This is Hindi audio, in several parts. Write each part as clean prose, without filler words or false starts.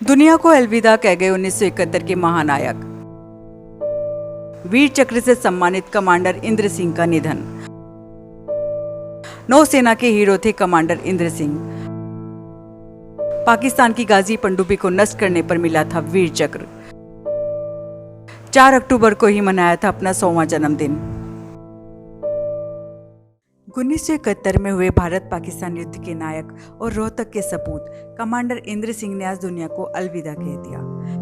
दुनिया को अलविदा कह गए 1971 के महानायक। वीर चक्र से सम्मानित कमांडर इंद्र सिंह का निधन। नौसेना के हीरो थे कमांडर इंद्र सिंह। पाकिस्तान की गाजी पनडुब्बी को नष्ट करने पर मिला था वीर चक्र। 4 अक्टूबर को ही मनाया था अपना 100वां जन्मदिन। 1971 में हुए भारत पाकिस्तान युद्ध के नायक और रोहतक के सपूत कमांडर इंद्र सिंह ने आज दुनिया को अलविदा कह दिया।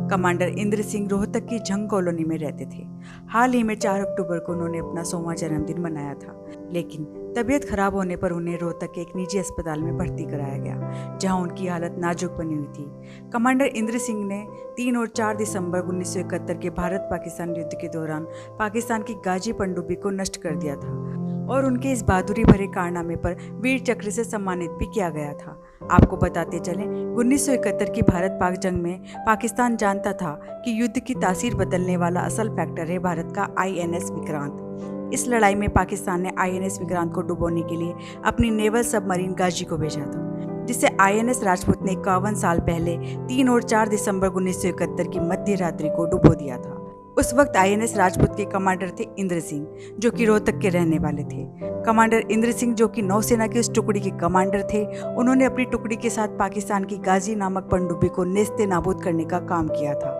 कमांडर इंद्र सिंह रोहतक की जंग कॉलोनी में रहते थे। हाल ही में 4 अक्टूबर को उन्होंने अपना 100वां जन्मदिन मनाया था, लेकिन तबीयत खराब होने पर उन्हें रोहतक के एक निजी अस्पताल में भर्ती कराया गया, जहां उनकी हालत नाजुक बनी हुई थी। कमांडर इंद्र सिंह ने 3 और 4 दिसंबर 1971 के भारत पाकिस्तान युद्ध के दौरान पाकिस्तान की गाजी पनडुब्बी को नष्ट कर दिया था और उनके इस बहादुरी भरे कारनामे पर वीर चक्र से सम्मानित भी किया गया था। आपको बताते चलें, 1971 की भारत पाक जंग में पाकिस्तान जानता था कि युद्ध की तासीर बदलने वाला असल फैक्टर है भारत का INS विक्रांत। इस लड़ाई में पाकिस्तान ने INS विक्रांत को डुबोने के लिए अपनी नेवल सबमरीन गाजी को भेजा था, जिसे INS राजपूत ने 51 साल पहले 3 और 4 दिसंबर 1971 की मध्य रात्रि को डुबो दिया था। उस वक्त INS राजपूत के कमांडर थे इंद्र सिंह, जो कि रोहतक के रहने वाले थे। कमांडर इंद्र सिंह, जो कि नौसेना की उस टुकड़ी के कमांडर थे, उन्होंने अपनी टुकड़ी के साथ पाकिस्तान की गाजी नामक पनडुब्बी को नेस्ते नाबूद करने का काम किया था।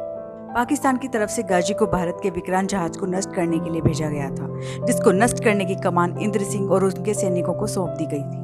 पाकिस्तान की तरफ से गाजी को भारत के विक्रांत जहाज को नष्ट करने के लिए भेजा गया था, जिसको नष्ट करने की कमान इंद्र सिंह और उनके सैनिकों को सौंप दी गई थी।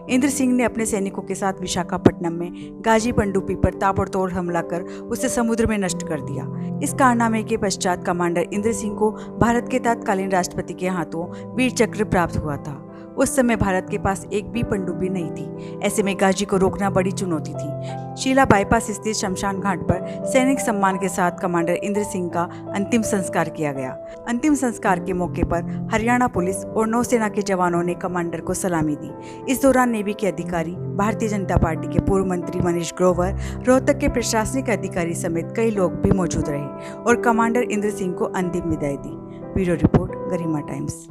इंद्र सिंह ने अपने सैनिकों के साथ विशाखापट्टनम में गाजी पनडुब्बी पर ताबड़तोड़ हमला कर उसे समुद्र में नष्ट कर दिया। इस कारनामे के पश्चात कमांडर इंद्र सिंह को भारत के तत्कालीन राष्ट्रपति के हाथों वीर चक्र प्राप्त हुआ था। उस समय भारत के पास एक भी पनडुब्बी नहीं थी। ऐसे में गाजी को रोकना बड़ी चुनौती थी। शीला बाईपास स्थित शमशान घाट पर सैनिक सम्मान के साथ कमांडर इंद्र सिंह का अंतिम संस्कार किया गया। अंतिम संस्कार के मौके पर हरियाणा पुलिस और नौसेना के जवानों ने कमांडर को सलामी दी। इस दौरान नेवी के अधिकारी, भारतीय जनता पार्टी के पूर्व मंत्री मनीष ग्रोवर, रोहतक के प्रशासनिक अधिकारी समेत कई लोग भी मौजूद रहे और कमांडर इंद्र सिंह को अंतिम विदाई दी। ब्यूरो रिपोर्ट, गरिमा टाइम्स।